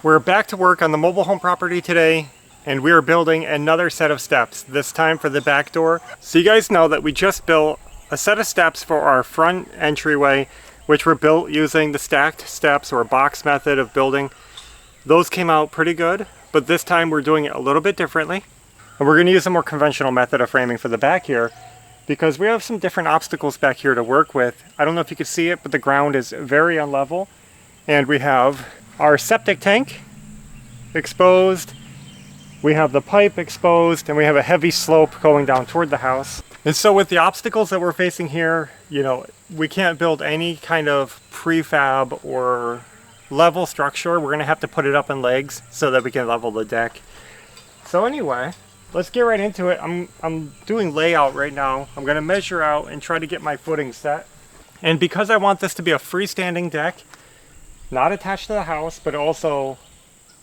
We're back to work on the mobile home property today, and we are building another set of steps, this time for the back door. So you guys know that we just built a set of steps for our front entryway, which were built using the stacked steps or box method of building. Those came out pretty good, but this time we're doing it a little bit differently. And we're going to use a more conventional method of framing for the back here, because we have some different obstacles back here to work with. I don't know if you can see it, but the ground is very unlevel, and we have our septic tank exposed, we have the pipe exposed, and we have a heavy slope going down toward the house. And so with the obstacles that we're facing here, you know, we can't build any kind of prefab or level structure. We're gonna have to put it up in legs so that we can level the deck. So anyway, let's get right into it. I'm doing layout right now. I'm gonna measure out and try to get my footing set. And because I want this to be a freestanding deck, not attached to the house, but also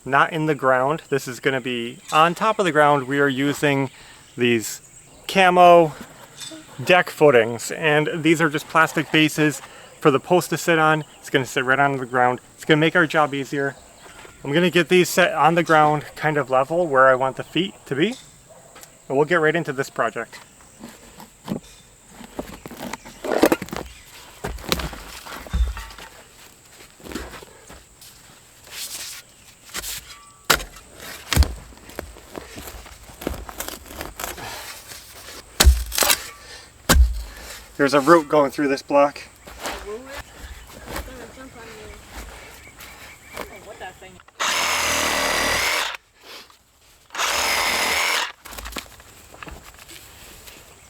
not in the ground. This is going to be on top of the ground. We are using these camo deck footings, and these are just plastic bases for the post to sit on. It's going to sit right on the ground. It's going to make our job easier. I'm going to get these set on the ground kind of level where I want the feet to be, and we'll get right into this project. There's a root going through this block.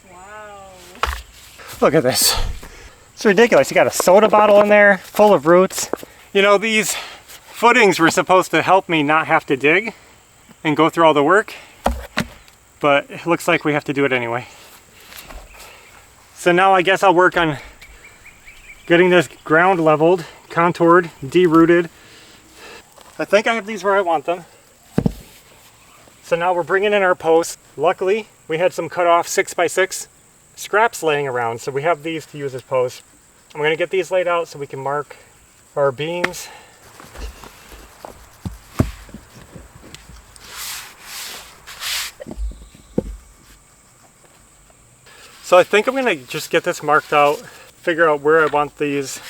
Wow. Look at this. It's ridiculous. You got a soda bottle in there full of roots. You know, these footings were supposed to help me not have to dig and go through all the work, but it looks like we have to do it anyway. So now I guess I'll work on getting this ground leveled, contoured, de-rooted. I think I have these where I want them. So now we're bringing in our posts. Luckily, we had some cut off 6x6 scraps laying around, so we have these to use as posts. I'm gonna get these laid out so we can mark our beams. So I think I'm gonna just get this marked out, figure out where I want these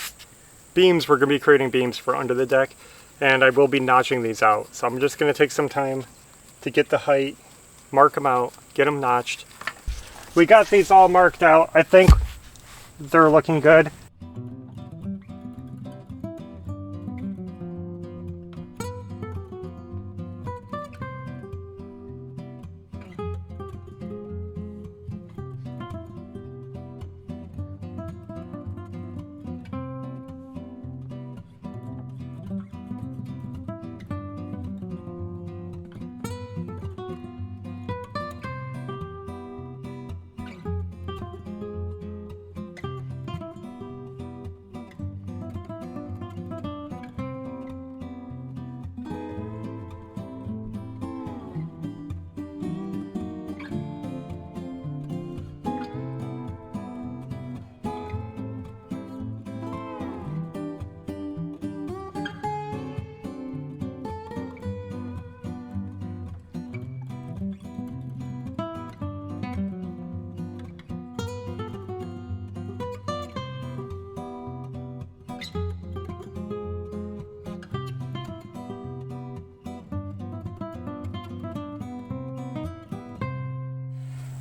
beams. We're gonna be creating beams for under the deck, and I will be notching these out. So I'm just gonna take some time to get the height, mark them out, get them notched. We got these all marked out. I think they're looking good.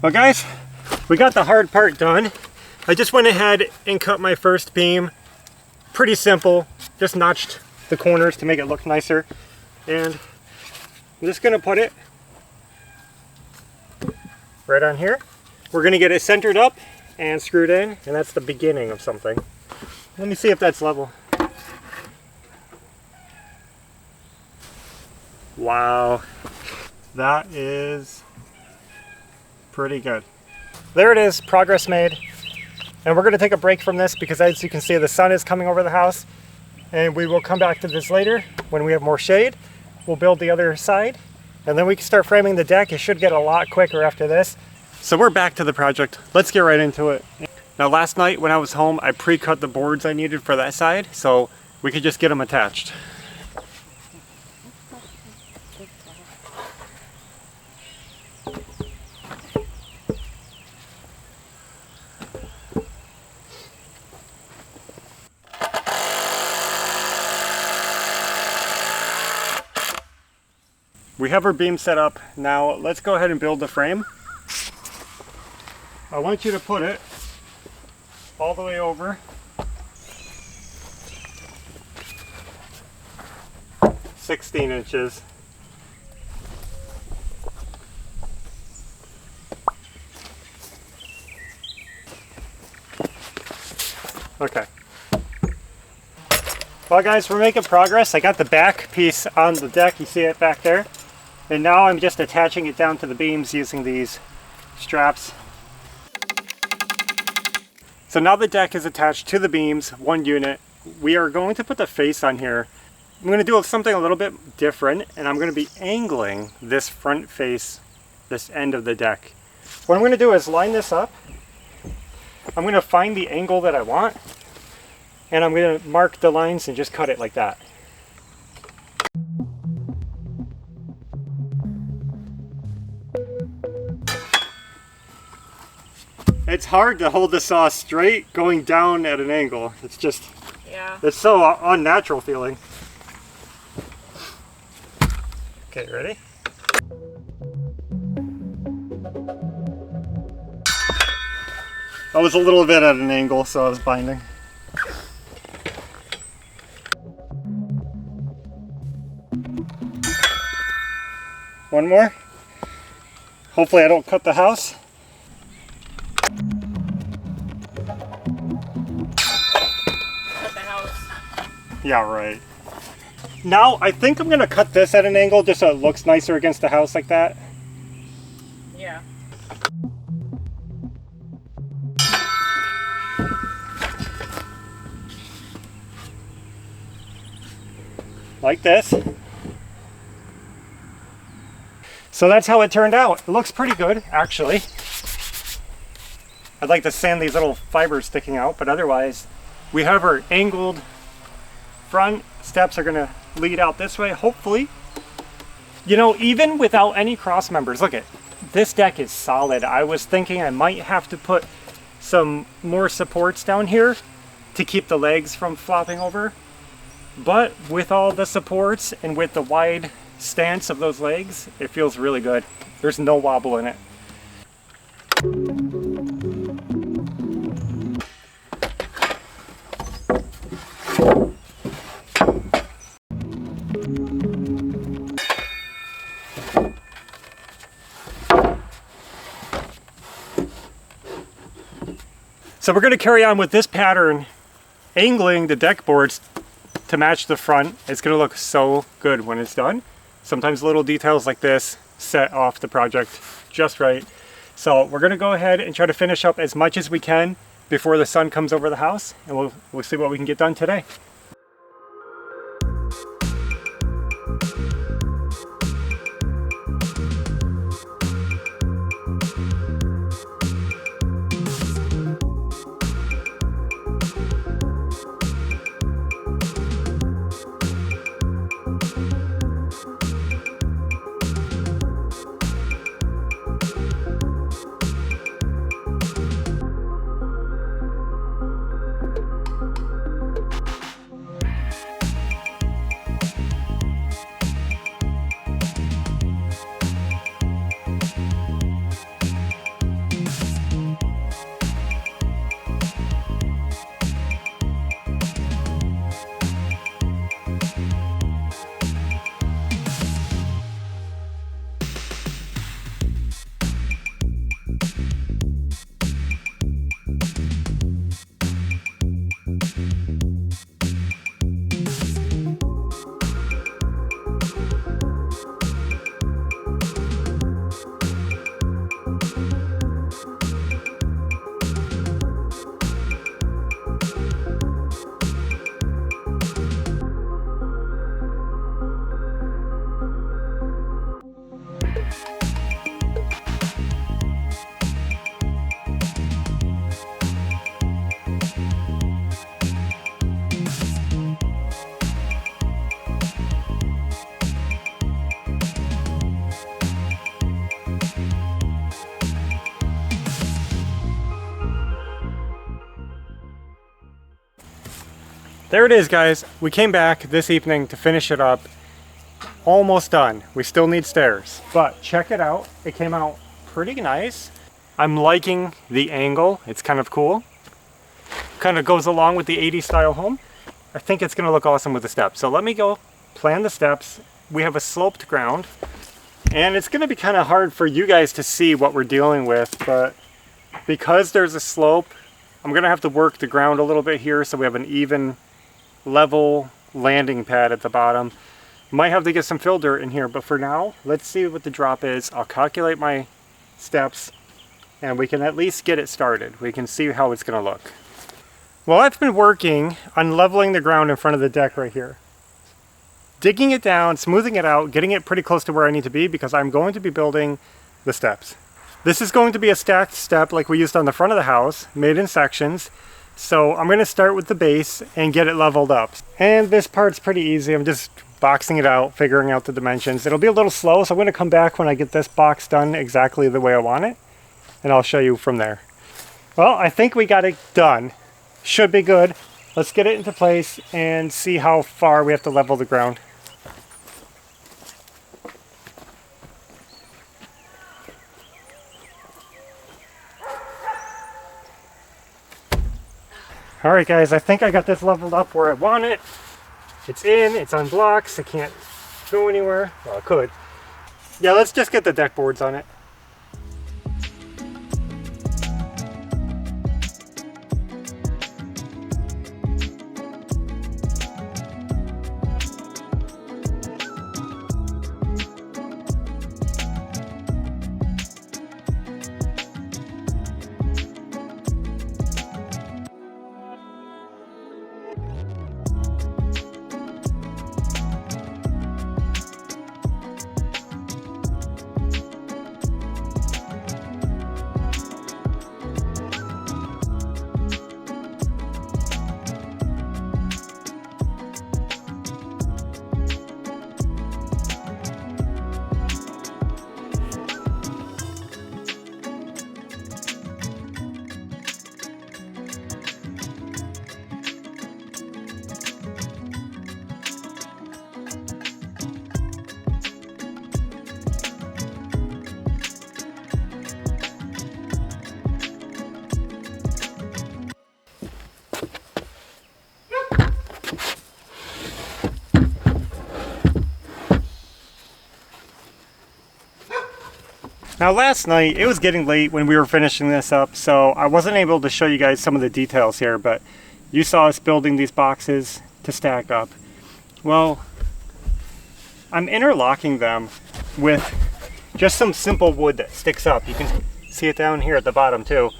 Well guys, we got the hard part done. I just went ahead and cut my first beam. Pretty simple, just notched the corners to make it look nicer. And I'm just gonna put it right on here. We're gonna get it centered up and screwed in, and that's the beginning of something. Let me see if that's level. Wow, that is pretty good. There it is, progress made. And we're going to take a break from this because, as you can see, the sun is coming over the house, and we will come back to this later when we have more shade. We'll build the other side, and then we can start framing the deck. It should get a lot quicker after this. So we're back to the project. Let's get right into it. Now last night when I was home, I pre-cut the boards I needed for that side, so we could just get them attached. We have our beam set up. Now let's go ahead and build the frame. I want you to put it all the way over. 16 inches. Okay. Well guys, we're making progress. I got the back piece on the deck, you see it back there. And now I'm just attaching it down to the beams using these straps. So now the deck is attached to the beams, one unit. We are going to put the face on here. I'm going to do something a little bit different, and I'm going to be angling this front face, this end of the deck. What I'm going to do is line this up. I'm going to find the angle that I want, and I'm going to mark the lines and just cut it like that. It's hard to hold the saw straight going down at an angle. It's just, yeah. It's so unnatural feeling. Okay, ready? I was a little bit at an angle, so I was binding. One more. Hopefully I don't cut the house. Yeah, right. Now, I think I'm going to cut this at an angle just so it looks nicer against the house like that. Yeah. Like this. So that's how it turned out. It looks pretty good, actually. I'd like to sand these little fibers sticking out, but otherwise, we have our angled front steps are going to lead out this way, hopefully. You know, even without any cross members, look at this deck is solid. I was thinking I might have to put some more supports down here to keep the legs from flopping over, but with all the supports and with the wide stance of those legs, it feels really good. There's no wobble in it. So we're going to carry on with this pattern, angling the deck boards to match the front. It's going to look so good when it's done. Sometimes little details like this set off the project just right. So we're going to go ahead and try to finish up as much as we can before the sun comes over the house, and we'll see what we can get done today. There it is, guys. We came back this evening to finish it up. Almost done. We still need stairs, but check it out. It came out pretty nice. I'm liking the angle. It's kind of cool. Kind of goes along with the 80s style home. I think it's gonna look awesome with the steps. So let me go plan the steps. We have a sloped ground, and it's gonna be kind of hard for you guys to see what we're dealing with, but because there's a slope, I'm gonna have to work the ground a little bit here so we have an even level landing pad at the bottom. Might have to get some fill dirt in here, but for now, let's see what the drop is. I'll calculate my steps and we can at least get it started. We can see how it's gonna look. Well, I've been working on leveling the ground in front of the deck right here. Digging it down, smoothing it out, getting it pretty close to where I need to be because I'm going to be building the steps. This is going to be a stacked step like we used on the front of the house, made in sections. So I'm gonna start with the base and get it leveled up. And this part's pretty easy. I'm just boxing it out, figuring out the dimensions. It'll be a little slow, so I'm gonna come back when I get this box done exactly the way I want it, and I'll show you from there. Well, I think we got it done. Should be good. Let's get it into place and see how far we have to level the ground. Alright guys, I think I got this leveled up where I want it. It's in, it's on blocks, it can't go anywhere. Well, it could. Yeah, let's just get the deck boards on it. Now last night, it was getting late when we were finishing this up, so I wasn't able to show you guys some of the details here, but you saw us building these boxes to stack up. Well, I'm interlocking them with just some simple wood that sticks up. You can see it down here at the bottom too.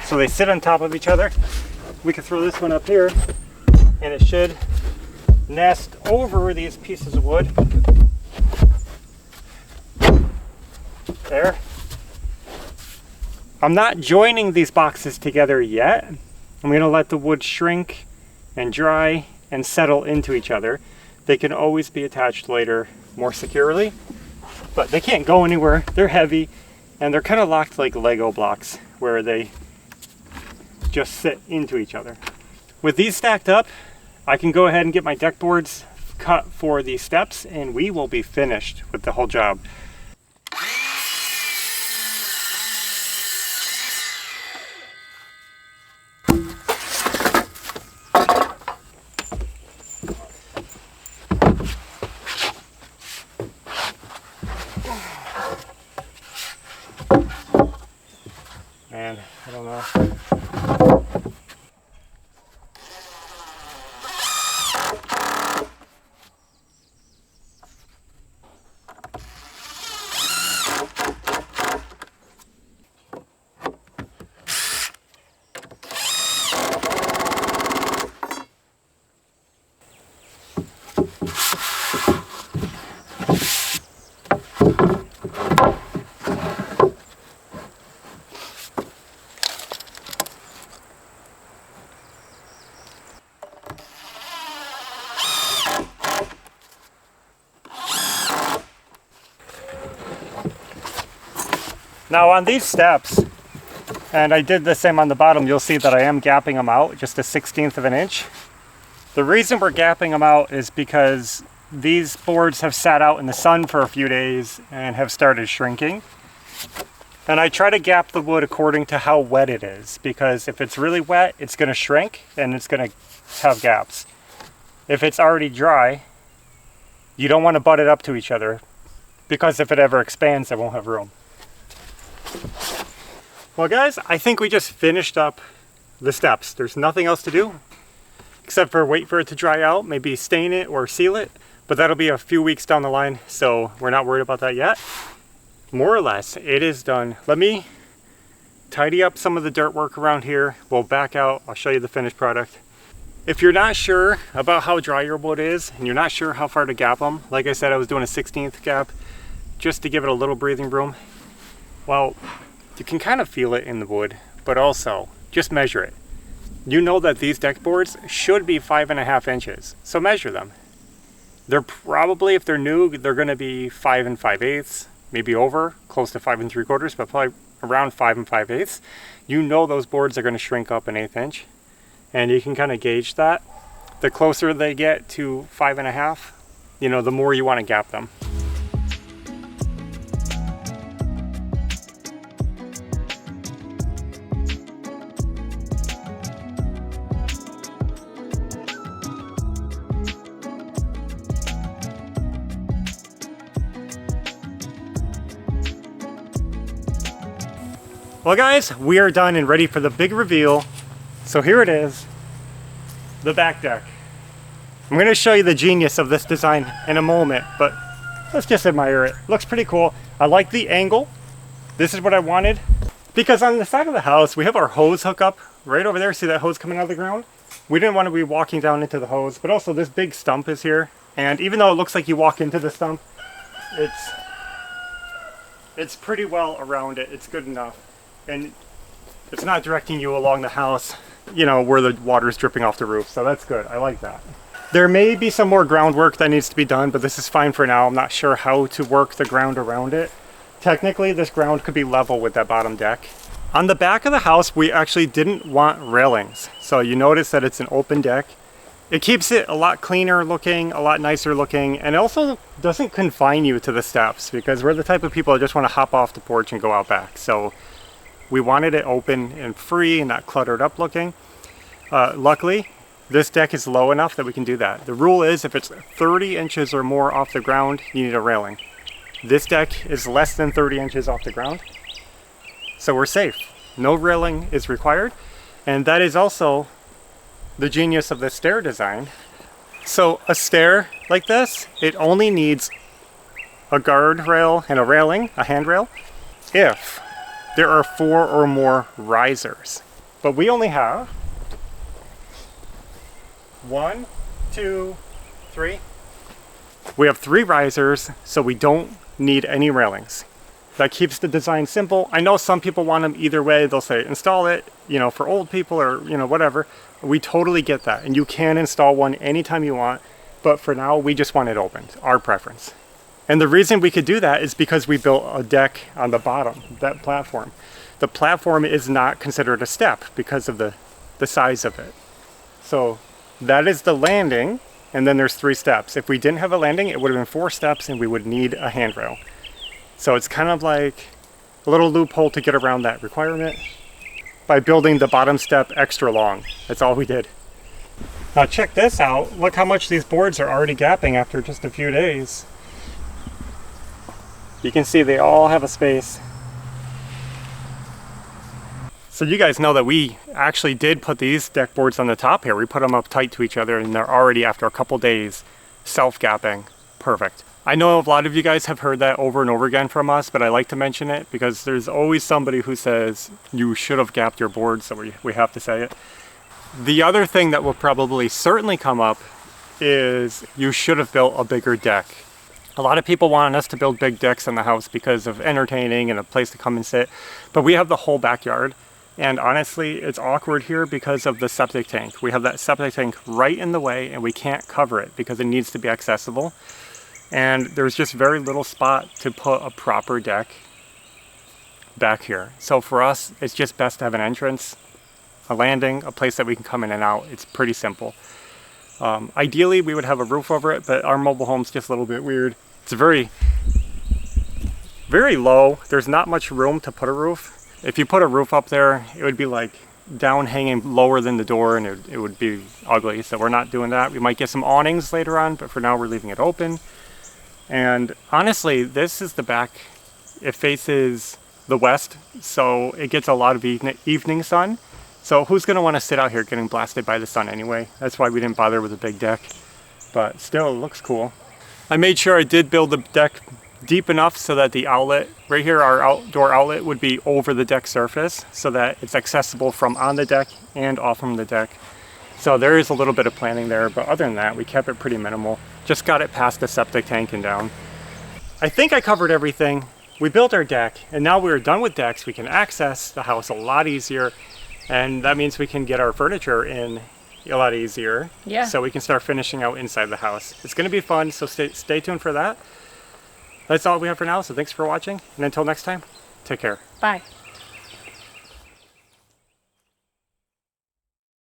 So they sit on top of each other. We can throw this one up here and it should nest over these pieces of wood. There. I'm not joining these boxes together yet. I'm going to let the wood shrink and dry and settle into each other. They can always be attached later more securely, but they can't go anywhere. They're heavy and they're kind of locked like Lego blocks where they just sit into each other. With these stacked up, I can go ahead and get my deck boards cut for these steps and we will be finished with the whole job. Man, I don't know. Now on these steps, And I did the same on the bottom. You'll see that I am gapping them out just a 1/16 of an inch. The reason we're gapping them out is because these boards have sat out in the sun for a few days and have started shrinking. And I try to gap the wood according to how wet it is, because if it's really wet, it's going to shrink and it's going to have gaps. If it's already dry, you don't want to butt it up to each other, because if it ever expands, it won't have room. Well guys, I think we just finished up the steps. There's nothing else to do except for wait for it to dry out, maybe stain it or seal it, but that'll be a few weeks down the line, so we're not worried about that yet. More or less, it is done. Let me tidy up some of the dirt work around here. We'll back out, I'll show you the finished product. If you're not sure about how dry your wood is, and you're not sure how far to gap them, like I said, I was doing a 1/16 gap just to give it a little breathing room. Well, you can kind of feel it in the wood, but also just measure it. You know that these deck boards should be 5.5 inches, so measure them. They're probably, if they're new, they're going to be 5 5/8, maybe over, close to 5 3/4, but probably around 5 5/8. You know those boards are going to shrink up 1/8 inch, and you can kind of gauge that. The closer they get to 5.5, you know, the more you want to gap them. Well guys, we are done and ready for the big reveal. So here it is, the back deck. I'm going to show you the genius of this design in a moment, but let's just admire it. Looks pretty cool. I like the angle. This is what I wanted, because on the side of the house we have our hose hookup right over there. See that hose coming out of the ground? We didn't want to be walking down into the hose, but also this big stump is here, and even though it looks like you walk into the stump, it's pretty well around it. It's good enough. And it's not directing you along the house, you know, where the water is dripping off the roof. So that's good. I like that. There may be some more groundwork that needs to be done, but this is fine for now. I'm not sure how to work the ground around it. Technically, this ground could be level with that bottom deck. On the back of the house, we actually didn't want railings. So you notice that it's an open deck. It keeps it a lot cleaner looking, a lot nicer looking, and it also doesn't confine you to the steps, because we're the type of people that just want to hop off the porch and go out back. So we wanted it open and free and not cluttered up looking. Luckily, this deck is low enough that we can do that. The rule is if it's 30 inches or more off the ground, you need a railing. This deck is less than 30 inches off the ground, so we're safe. No railing is required, and that is also the genius of the stair design. So a stair like this, it only needs a guardrail and a railing, a handrail, if there are 4 or more risers. But we only have 1, 2, 3. We have 3 risers, so we don't need any railings. That keeps the design simple. I know some people want them either way. They'll say install it, you know, for old people or, you know, whatever. We totally get that. And you can install one anytime you want. But for now, we just want it opened, our preference. And the reason we could do that is because we built a deck on the bottom, that platform. The platform is not considered a step because of the size of it. So that is the landing, and then there's 3 steps. If we didn't have a landing, it would have been 4 steps and we would need a handrail. So it's kind of like a little loophole to get around that requirement by building the bottom step extra long. That's all we did. Now check this out. Look how much these boards are already gapping after just a few days. You can see they all have a space. So you guys know that we actually did put these deck boards on the top here. We put them up tight to each other, and they're already, after a couple days, self-gapping. Perfect. I know a lot of you guys have heard that over and over again from us, but I like to mention it because there's always somebody who says you should have gapped your board, so we have to say it. The other thing that will probably certainly come up is you should have built a bigger deck. A lot of people want us to build big decks in the house because of entertaining and a place to come and sit, but we have the whole backyard. And honestly, it's awkward here because of the septic tank. We have that septic tank right in the way and we can't cover it because it needs to be accessible. And there's just very little spot to put a proper deck back here. So for us, it's just best to have an entrance, a landing, a place that we can come in and out. It's pretty simple. Ideally, we would have a roof over it, but our mobile home's just a little bit weird. It's very, very low. There's not much room to put a roof. If you put a roof up there, it would be like down hanging lower than the door, and it would be ugly. So we're not doing that. We might get some awnings later on, but for now we're leaving it open. And honestly, this is the back. It faces the west, so it gets a lot of evening sun. So who's going to want to sit out here getting blasted by the sun anyway? That's why we didn't bother with a big deck. But still, it looks cool. I made sure I did build the deck deep enough so that the outlet, right here, our outdoor outlet would be over the deck surface so that it's accessible from on the deck and off from the deck. So there is a little bit of planning there, but other than that, we kept it pretty minimal. Just got it past the septic tank and down. I think I covered everything. We built our deck, and now we're done with decks. We can access the house a lot easier, and that means we can get our furniture in a lot easier. Yeah. So we can start finishing out inside the house. It's going to be fun, so stay tuned for that. That's all we have for now, so thanks for watching, and until next time, take care. Bye.